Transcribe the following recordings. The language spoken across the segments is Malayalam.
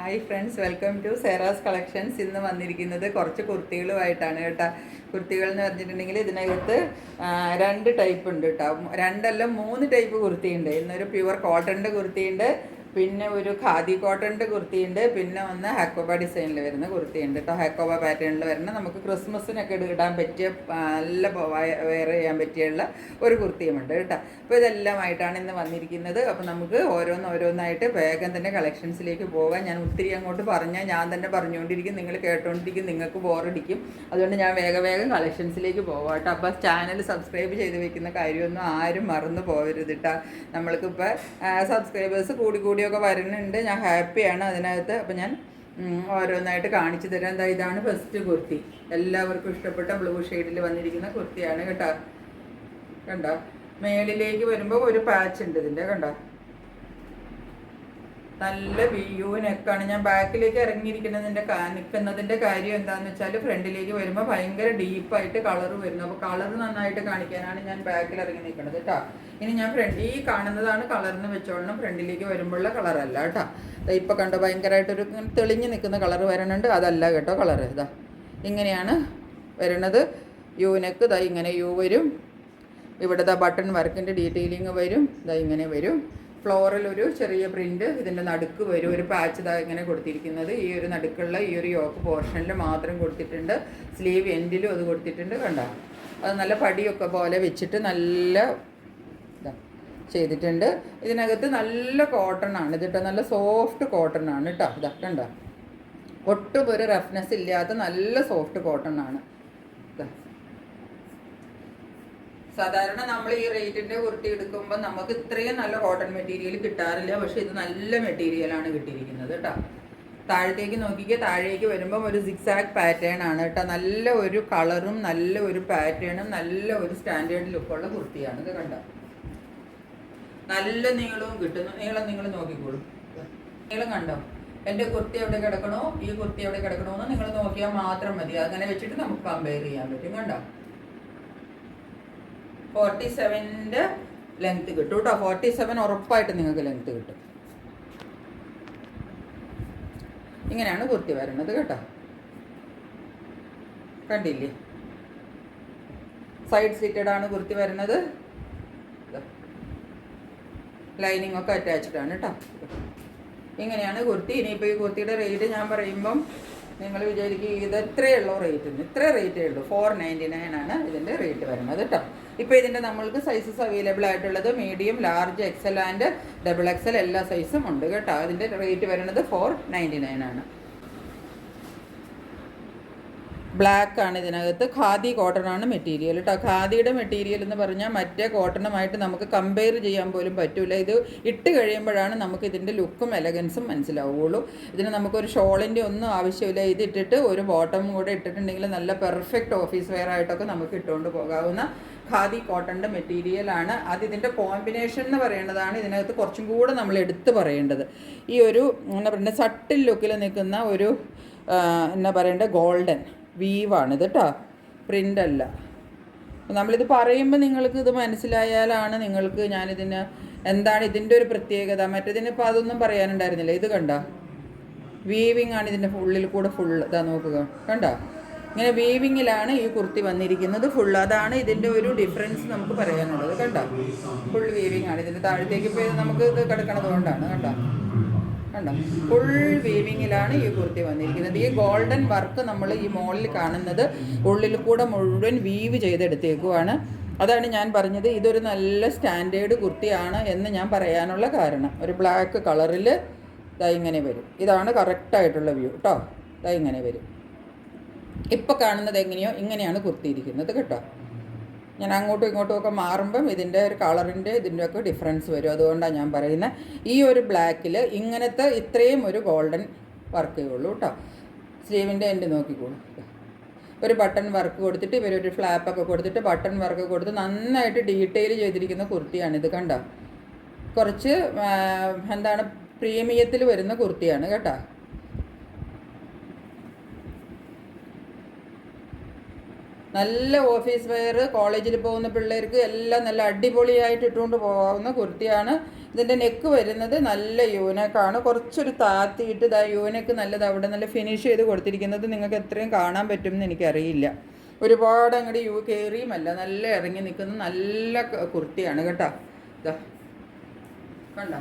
Hi friends, welcome to Sera's collections. ഇന്ന് വന്നിരിക്കുന്നത് കുറച്ച് കുർത്തികളുമായിട്ടാണ് കേട്ടോ. കുർത്തികൾ എന്ന് പറഞ്ഞിട്ടുണ്ടെങ്കിൽ ഇതിനകത്ത് രണ്ട് ടൈപ്പ് ഉണ്ട് കേട്ടോ. രണ്ടല്ല മൂന്ന് ടൈപ്പ് കുർത്തിയുണ്ട്. ഇന്നൊരു പ്യുവർ കോട്ടൻ്റെ കുർത്തിയുണ്ട്, പിന്നെ ഒരു ഖാദി കോട്ടൻ്റെ കുർത്തിയുണ്ട്, പിന്നെ ഒന്ന് ഹാക്കോബ ഡിസൈനിൽ വരുന്ന കുർത്തിയുണ്ട് കേട്ടോ. ഹാക്കോബ പാറ്റേണിൽ വരുന്ന നമുക്ക് ക്രിസ്മസിനൊക്കെ ഇടാൻ പറ്റിയ നല്ല വെയർ ചെയ്യാൻ പറ്റിയുള്ള ഒരു കുർത്തിയുമുണ്ട് കേട്ടോ. അപ്പോൾ ഇതെല്ലാമായിട്ടാണ് ഇന്ന് വന്നിരിക്കുന്നത്. അപ്പോൾ നമുക്ക് ഓരോന്നായിട്ട് വേഗം തന്നെ കളക്ഷൻസിലേക്ക് പോകാം. ഞാൻ ഒത്തിരി അങ്ങോട്ട് പറഞ്ഞാൽ ഞാൻ തന്നെ പറഞ്ഞുകൊണ്ടിരിക്കും, നിങ്ങൾ കേട്ടോണ്ടിരിക്കും, നിങ്ങൾക്ക് ബോറടിക്കും. അതുകൊണ്ട് ഞാൻ വേഗം കളക്ഷൻസിലേക്ക് പോകാം കേട്ടോ. അപ്പോൾ ചാനൽ സബ്സ്ക്രൈബ് ചെയ്ത് വെക്കുന്ന കാര്യമൊന്നും ആരും മറന്നു പോകരുത് കേട്ടോ. നമ്മൾക്കിപ്പോൾ സബ്സ്ക്രൈബേഴ്സ് കൂടിയൊക്കെ വരുന്നുണ്ട്. ഞാൻ ഹാപ്പിയാണ് അതിനകത്ത്. അപ്പോൾ ഞാൻ ഓരോന്നായിട്ട് കാണിച്ചു തരാം. എന്താ, ഇതാണ് ഫസ്റ്റ് കുർത്തി. എല്ലാവർക്കും ഇഷ്ടപ്പെട്ട ബ്ലൂ ഷെയ്ഡിൽ വന്നിരിക്കുന്ന കുർത്തിയാണ് കേട്ടോ. കണ്ടോ, മേളിലേക്ക് വരുമ്പോൾ ഒരു പാച്ച് ഉണ്ട് ഇതിൻ്റെ. കണ്ടോ, നല്ല വ്യൂ നെക്കാണ്. ഞാൻ ബാക്കിലേക്ക് നിൽക്കുന്നതിൻ്റെ കാര്യം എന്താണെന്ന് വെച്ചാൽ, ഫ്രണ്ടിലേക്ക് വരുമ്പോൾ ഭയങ്കര ഡീപ്പായിട്ട് കളർ വരുന്നു. അപ്പോൾ കളർ നന്നായിട്ട് കാണിക്കാനാണ് ഞാൻ ബാക്കിൽ ഇറങ്ങി നിൽക്കുന്നത് കേട്ടോ. ഇനി ഞാൻ ഈ കാണുന്നതാണ് കളറിന് വെച്ചോളണം, ഫ്രണ്ടിലേക്ക് വരുമ്പോഴുള്ള കളറല്ല കേട്ടോ. ഇപ്പോൾ കണ്ടോ, ഭയങ്കരമായിട്ടൊരു തെളിഞ്ഞ് നിൽക്കുന്ന കളർ വരണുണ്ട്, അതല്ല കേട്ടോ കളർ. ഇതാ ഇങ്ങനെയാണ് വരണത്. യു നെക്ക് ഇതാ ഇങ്ങനെ യു വരും. ഇവിടെ ബട്ടൺ വർക്കിൻ്റെ ഡീറ്റെയിലിങ് വരും. ഇതാ ഇങ്ങനെ വരും. ഫ്ലോറിൽ ഒരു ചെറിയ പ്രിൻറ്റ് ഇതിൻ്റെ നടുക്ക് വരും. ഒരു പാച്ച് ഇതാ ഇങ്ങനെ കൊടുത്തിരിക്കുന്നത്. ഈ ഒരു നടുക്കുള്ള ഈ ഒരു യോക്ക് പോർഷനിൽ മാത്രം കൊടുത്തിട്ടുണ്ട്. സ്ലീവ് എൻഡിലും അത് കൊടുത്തിട്ടുണ്ട്. കണ്ടോ, അത് നല്ല പടിയൊക്കെ പോലെ വെച്ചിട്ട് നല്ല ഇതാ ചെയ്തിട്ടുണ്ട്. ഇതിനകത്ത് നല്ല കോട്ടൺ ആണ് ഇത് കേട്ടോ. നല്ല സോഫ്റ്റ് കോട്ടൺ ആണ് കേട്ടോ. ഇതാ കണ്ടോ, ഒട്ടും ഒരു റഫ്നെസ് ഇല്ലാത്ത നല്ല സോഫ്റ്റ് കോട്ടൺ ആണ്. സാധാരണ നമ്മൾ ഈ റേറ്റിൻ്റെ കുർത്തി എടുക്കുമ്പോൾ നമുക്ക് ഇത്രയും നല്ല കോട്ടൺ മെറ്റീരിയൽ കിട്ടാറില്ല. പക്ഷെ ഇത് നല്ല മെറ്റീരിയലാണ് കിട്ടിയിരിക്കുന്നത് കേട്ടോ. താഴത്തേക്ക് നോക്കിക്കുക, താഴേക്ക് വരുമ്പം ഒരു സിക്സാക് പാറ്റേൺ ആണ് കേട്ടോ. നല്ല ഒരു കളറും നല്ല ഒരു പാറ്റേണും നല്ല ഒരു സ്റ്റാൻഡേർഡ് ലുക്കുള്ള കുർത്തിയാണ് ഇത്. കണ്ടോ, നല്ല നീളവും കിട്ടുന്നു. നീളം നിങ്ങൾ നോക്കിക്കോളൂ. നീളം കണ്ടോ, എൻ്റെ കുർത്തി എവിടെ കിടക്കണോ ഈ കുർത്തി എവിടെ കിടക്കണോ എന്ന് നിങ്ങൾ നോക്കിയാൽ മാത്രം മതി. അങ്ങനെ വെച്ചിട്ട് നമുക്ക് കമ്പയർ ചെയ്യാൻ പറ്റും. കണ്ടോ, 47ൻ്റെ ലെങ്ത്ത് കിട്ടും കേട്ടോ. 47 ഉറപ്പായിട്ട് നിങ്ങൾക്ക് ലെങ്ത്ത് കിട്ടും. ഇങ്ങനെയാണ് കുർത്തി വരണത് കേട്ടോ. കണ്ടില്ലേ, സൈഡ് സീറ്റഡ് ആണ് കുർത്തി വരുന്നത്. ലൈനിങ് ഒക്കെ അറ്റാച്ച്ഡ് ആണ് കേട്ടോ. ഇങ്ങനെയാണ് കുർത്തി. ഇനിയിപ്പോൾ ഈ കുർത്തിയുടെ റേറ്റ് ഞാൻ പറയുമ്പം നിങ്ങൾ വിചാരിക്കും ഇത് എത്രയേ ഉള്ളൂ റേറ്റിന്. ഇത്ര റേറ്റേ ഉള്ളൂ. 499 ആണ് ഇതിൻ്റെ റേറ്റ് വരുന്നത് കേട്ടോ. ഇപ്പോൾ ഇതിൻ്റെ നമ്മൾക്ക് സൈസസ് അവൈലബിൾ ആയിട്ടുള്ളത് medium, large, Excel and double XL എല്ലാ സൈസും ഉണ്ട് കേട്ടോ. അതിൻ്റെ റേറ്റ് വരുന്നത് 499 ആണ്. ബ്ലാക്ക് ആണ് ഇതിനകത്ത്. ഖാദി കോട്ടൺ ആണ് മെറ്റീരിയൽ കേട്ടോ. ഖാദിയുടെ മെറ്റീരിയൽ എന്ന് പറഞ്ഞാൽ മറ്റേ കോട്ടണുമായിട്ട് നമുക്ക് കമ്പയർ ചെയ്യാൻ പോലും പറ്റില്ല. ഇത് ഇട്ട് കഴിയുമ്പോഴാണ് നമുക്ക് ഇതിൻ്റെ ലുക്കും എലഗൻസും മനസ്സിലാവുകയുള്ളൂ. ഇതിന് നമുക്കൊരു ഷോളിൻ്റെ ഒന്നും ആവശ്യമില്ല. ഇത് ഇട്ടിട്ട് ഒരു ബോട്ടം കൂടെ ഇട്ടിട്ടുണ്ടെങ്കിൽ നല്ല പെർഫെക്റ്റ് ഓഫീസ് വെയർ ആയിട്ടൊക്കെ നമുക്ക് ഇട്ടുകൊണ്ട് പോകാവുന്ന ഖാദി കോട്ടൻ്റെ മെറ്റീരിയലാണ്. അത് ഇതിൻ്റെ കോമ്പിനേഷൻ എന്ന് പറയുന്നതാണ് ഇതിനകത്ത് കുറച്ചും കൂടെ നമ്മൾ എടുത്ത് പറയേണ്ടത്. ഈ ഒരു എന്താ പറയുക, സട്ടിൽ ലുക്കിൽ നിൽക്കുന്ന ഒരു എന്താ പറയേണ്ടത്, ഗോൾഡൻ വീവാണിത് കേട്ടോ, പ്രിൻ്റല്ല. നമ്മളിത് പറയുമ്പോൾ നിങ്ങൾക്ക് ഇത് മനസ്സിലായാലാണ് നിങ്ങൾക്ക് ഞാനിതിന് എന്താണ് ഇതിൻ്റെ ഒരു പ്രത്യേകത. മറ്റേതിനിപ്പോൾ അതൊന്നും പറയാനുണ്ടായിരുന്നില്ല. ഇത് കണ്ടോ, വീവിങ് ആണ് ഇതിൻ്റെ ഉള്ളിൽ കൂടെ ഫുള്ള്. ഇതാ നോക്കുക, കണ്ടോ, ഇങ്ങനെ വീവിങ്ങിലാണ് ഈ കുർത്തി വന്നിരിക്കുന്നത് ഫുൾ. അതാണ് ഇതിൻ്റെ ഒരു ഡിഫറൻസ് നമുക്ക് പറയാനുള്ളത്. കണ്ടോ, ഫുൾ വീവിങ് ആണ്. ഇതിൻ്റെ താഴത്തേക്ക് പോയി നമുക്ക് ഇത് കിടക്കണത് കൊണ്ടാണ്. കണ്ടോ, ഫുൾ വീവിങ്ങിലാണ് ഈ കുർത്തി വന്നിരിക്കുന്നത്. ഈ ഗോൾഡൻ വർക്ക് നമ്മൾ ഈ മോളിൽ കാണുന്നത് ഉള്ളിൽ കൂടെ മുഴുവൻ വീവ് ചെയ്തെടുത്തേക്കുവാണ്. അതാണ് ഞാൻ പറഞ്ഞത് ഇതൊരു നല്ല സ്റ്റാൻഡേർഡ് കുർത്തിയാണ് എന്ന് ഞാൻ പറയാനുള്ള കാരണം. ഒരു ബ്ലാക്ക് കളറിൽ ഇതാ ഇങ്ങനെ വരും. ഇതാണ് കറക്റ്റായിട്ടുള്ള വ്യൂ കേട്ടോ. ഇതാ ഇങ്ങനെ വരും. ഇപ്പോൾ കാണുന്നത് എങ്ങനെയോ ഇങ്ങനെയാണ് കുർത്തി ഇരിക്കുന്നത് കേട്ടോ. ഞാൻ അങ്ങോട്ടും ഇങ്ങോട്ടും ഒക്കെ മാറുമ്പം ഇതിൻ്റെ ഒരു കളറിൻ്റെ ഇതിൻ്റെയൊക്കെ ഡിഫറൻസ് വരും. അതുകൊണ്ടാണ് ഞാൻ പറയുന്നത്. ഈ ഒരു ബ്ലാക്കിൽ ഇങ്ങനത്തെ ഇത്രയും ഒരു ഗോൾഡൻ വർക്കേ ഉള്ളൂ കേട്ടോ. സ്ലീവിൻ്റെ എൻഡ് നോക്കിക്കോളൂ. ഒരു ബട്ടൺ വർക്ക് കൊടുത്തിട്ട് ഇവരൊരു ഫ്ലാപ്പൊക്കെ കൊടുത്തിട്ട് ബട്ടൺ വർക്ക് കൊടുത്ത് നന്നായിട്ട് ഡീറ്റെയിൽ ചെയ്തിരിക്കുന്ന കുർത്തിയാണിത്. കണ്ടോ, കുറച്ച് എന്താണ് പ്രീമിയത്തിൽ വരുന്ന കുർത്തിയാണ് കേട്ടോ. നല്ല ഓഫീസ് വെയർ, കോളേജിൽ പോകുന്ന പിള്ളേർക്ക് എല്ലാം നല്ല അടിപൊളിയായിട്ട് ഇട്ടുകൊണ്ട് പോകാവുന്ന കുർത്തിയാണ്. ഇതിൻ്റെ നെക്ക് വരുന്നത് നല്ല യൂനെക്കാണ്, കുറച്ചൊരു താത്തിയിട്ട് ഇതാ യൂനെക്ക് നല്ലത് അവിടെ നല്ല ഫിനിഷ് ചെയ്ത് കൊടുത്തിരിക്കുന്നത്. നിങ്ങൾക്ക് എത്രയും കാണാൻ പറ്റുമെന്ന് എനിക്കറിയില്ല. ഒരുപാട് അങ്ങോട്ട് കയറിയുമല്ല, നല്ല ഇറങ്ങി നിൽക്കുന്ന നല്ല കുർത്തിയാണ് കേട്ടോ. ഇതാ കണ്ട,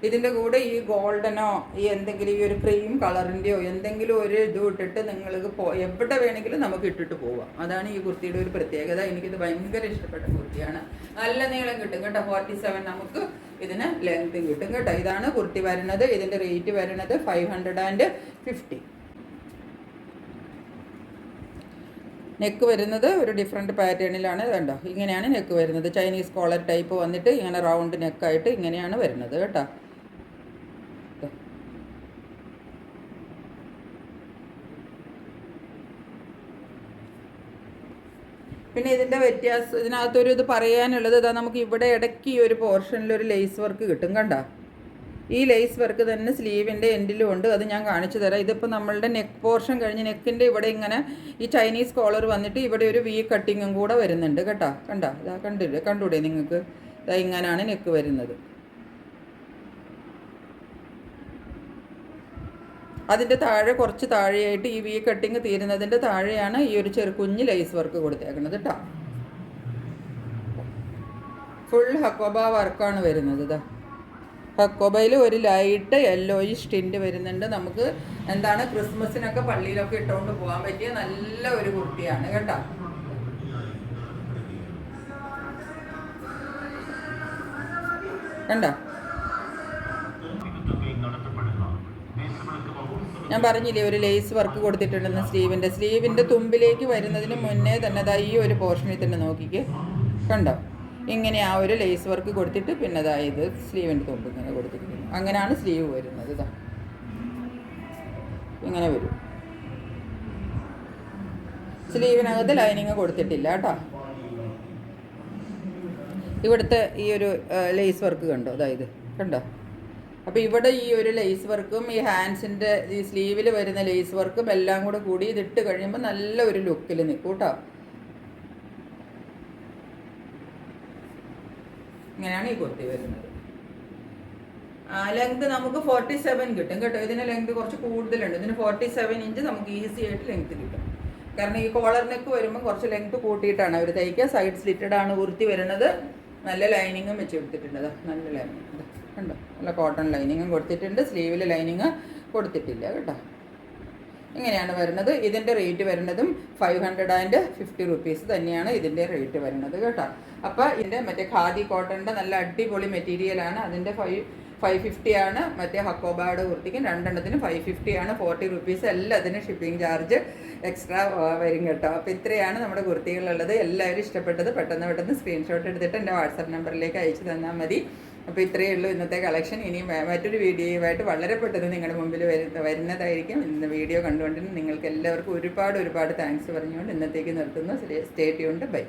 ഇതിൻ്റെ കൂടെ ഈ ഗോൾഡനോ ഈ എന്തെങ്കിലും ഈ ഒരു ക്രീം കളറിൻ്റെയോ എന്തെങ്കിലും ഒരു ഇത് ഇട്ടിട്ട് നിങ്ങൾക്ക് എവിടെ വേണമെങ്കിലും നമുക്ക് ഇട്ടിട്ട് പോവാം. അതാണ് ഈ കുർത്തിയുടെ ഒരു പ്രത്യേകത. എനിക്കിത് ഭയങ്കര ഇഷ്ടപ്പെട്ട കുർത്തിയാണ്. നല്ല നീളം കിട്ടും കേട്ടോ. 47 നമുക്ക് ഇതിന് ലെങ്ത്തും കിട്ടും കേട്ടോ. ഇതാണ് കുർത്തി വരുന്നത്. ഇതിൻ്റെ റേറ്റ് വരുന്നത് 550. നെക്ക് വരുന്നത് ഒരു ഡിഫറെൻറ്റ് പാറ്റേണിലാണ്. കണ്ടോ, ഇങ്ങനെയാണ് നെക്ക് വരുന്നത്. ചൈനീസ് കോളർ ടൈപ്പ് വന്നിട്ട് ഇങ്ങനെ റൗണ്ട് നെക്കായിട്ട് ഇങ്ങനെയാണ് വരുന്നത് കേട്ടോ. പിന്നെ ഇതിൻ്റെ വ്യത്യാസം, ഇതിനകത്തൊരു ഇത് പറയാനുള്ളത് ഇതാ, നമുക്ക് ഇവിടെ ഇടയ്ക്ക് ഈ ഒരു പോർഷനിൽ ഒരു ലേസ് വർക്ക് കിട്ടും കണ്ടോ. ഈ ലേസ് വർക്ക് തന്നെ സ്ലീവിൻ്റെ എൻഡിലും ഉണ്ട്. അത് ഞാൻ കാണിച്ചു തരാം. ഇതിപ്പോൾ നമ്മളുടെ നെക്ക് പോർഷൻ കഴിഞ്ഞ് നെക്കിൻ്റെ ഇവിടെ ഇങ്ങനെ ഈ ചൈനീസ് കോളർ വന്നിട്ട് ഇവിടെ ഒരു വി കട്ടിങ്ങും കൂടെ വരുന്നുണ്ട് കേട്ടോ. കണ്ടോ, ഇതാ കണ്ടൂടെ നിങ്ങൾക്ക്? ഇതാ ഇങ്ങനെയാണ് നെക്ക് വരുന്നത്. അതിൻ്റെ താഴെ കുറച്ച് താഴെയായിട്ട് ഈ വി കട്ടിങ് തീരുന്നതിൻ്റെ താഴെയാണ് ഈ ഒരു കുഞ്ഞ് ലേസ് വർക്ക് കൊടുത്തേക്കുന്നത് കേട്ടോ. ഫുൾ ഹക്കോബ വർക്കാണ് വരുന്നത്. ഇതാ ഹക്കോബയിൽ ഒരു ലൈറ്റ് യെല്ലോയിഷ് ടിൻറ്റ് വരുന്നുണ്ട്. നമുക്ക് എന്താണ് ക്രിസ്മസിനൊക്കെ പള്ളിയിലൊക്കെ ഇട്ടുകൊണ്ട് പോകാൻ പറ്റിയ നല്ല ഒരു കുർത്തിയാണ് കേട്ടോ. കണ്ടോ, ഞാൻ പറഞ്ഞില്ലേ ഒരു ലേസ് വർക്ക് കൊടുത്തിട്ടുണ്ടെന്ന്. സ്ലീവിൻ്റെ തുമ്പിലേക്ക് വരുന്നതിന് മുന്നേ തന്നെ അതാ ഈ ഒരു പോർഷനിൽ തന്നെ നോക്കിക്ക്. കണ്ടോ, ഇങ്ങനെ ആ ഒരു ലേസ് വർക്ക് കൊടുത്തിട്ട് പിന്നെ അതായത് സ്ലീവിൻ്റെ തുമ്പ് ഇങ്ങനെ കൊടുത്തിരിക്കുന്നു. അങ്ങനെയാണ് സ്ലീവ് വരുന്നത്. ഇതാ ഇങ്ങനെ വരും. സ്ലീവിനകത്ത് ലൈനിങ് കൊടുത്തിട്ടില്ല കേട്ടോ. ഇവിടുത്തെ ഈ ഒരു ലേസ് വർക്ക് കണ്ടോ, അതായത് കണ്ടോ. അപ്പോൾ ഇവിടെ ഈ ഒരു ലേസ് വർക്കും ഈ ഹാൻഡ്സിൻ്റെ ഈ സ്ലീവിൽ വരുന്ന ലേസ് വർക്കും എല്ലാം കൂടെ കൂടി ഇതിട്ട് കഴിയുമ്പോൾ നല്ല ഒരു ലുക്കിൽ നിൽക്കും കേട്ടോ. ഇങ്ങനെയാണ് ഈ കുർത്തി വരുന്നത്. ലെങ്ത് നമുക്ക് 47 കിട്ടും കേട്ടോ. ഇതിന് ലെങ്ത് കുറച്ച് കൂടുതലുണ്ട്. ഇതിന് 47 ഇഞ്ച് നമുക്ക് ഈസി ആയിട്ട് ലെങ്ത് കിട്ടും. കാരണം ഈ കോളർ നെക്ക് വരുമ്പോൾ കുറച്ച് ലെങ്ത് കൂട്ടിയിട്ടാണ് അവർ തയ്ക്കുക. സൈഡ് സ്ലിറ്റഡ് ആണ് കുർത്തി വരുന്നത്. നല്ല ലൈനിങ്ങും വെച്ച് കൊടുത്തിട്ടുണ്ട്. നല്ല ലൈനിങ് കണ്ടോ, നല്ല കോട്ടൺ ലൈനിങ്ങും കൊടുത്തിട്ടുണ്ട്. സ്ലീവിൽ ലൈനിങ് കൊടുത്തിട്ടില്ല കേട്ടോ. ഇങ്ങനെയാണ് വരുന്നത്. ഇതിൻ്റെ റേറ്റ് വരുന്നതും 550 റുപ്പീസ് തന്നെയാണ് ഇതിൻ്റെ റേറ്റ് വരുന്നത് കേട്ടോ. അപ്പോൾ ഇതിൻ്റെ മറ്റേ ഖാദി കോട്ടൻ്റെ നല്ല അടിപൊളി മെറ്റീരിയലാണ്. അതിൻ്റെ 550 ആണ്. മറ്റേ ഹക്കോബായുടെ കുർത്തിക്കും രണ്ടെണ്ണത്തിന് 550 ആണ്. 40 റുപ്പീസ് എല്ലാത്തിനും ഷിപ്പിംഗ് ചാർജ് എക്സ്ട്രാ വരും കേട്ടോ. അപ്പോൾ ഇത്രയാണ് നമ്മുടെ കുർത്തികളുള്ളത്. എല്ലാവരും ഇഷ്ടപ്പെട്ടത് പെട്ടെന്ന് സ്ക്രീൻഷോട്ട് എടുത്തിട്ട് എൻ്റെ വാട്സാപ്പ് നമ്പറിലേക്ക് അയച്ചു തന്നാൽ മതി. അപ്പോൾ ഇത്രയേ ഉള്ളൂ ഇന്നത്തെ കളക്ഷൻ. ഇനി മറ്റൊരു വീഡിയോയുമായിട്ട് വളരെ പെട്ടെന്ന് നിങ്ങളുടെ മുമ്പിൽ വരുന്നതായിരിക്കും. ഇന്ന് വീഡിയോ കണ്ടുകൊണ്ടിരുന്ന നിങ്ങൾക്ക് എല്ലാവർക്കും ഒരുപാട് താങ്ക്സ് പറഞ്ഞുകൊണ്ട് ഇന്നത്തേക്ക് നിർത്തുന്നു. Stay tuned. ബൈ.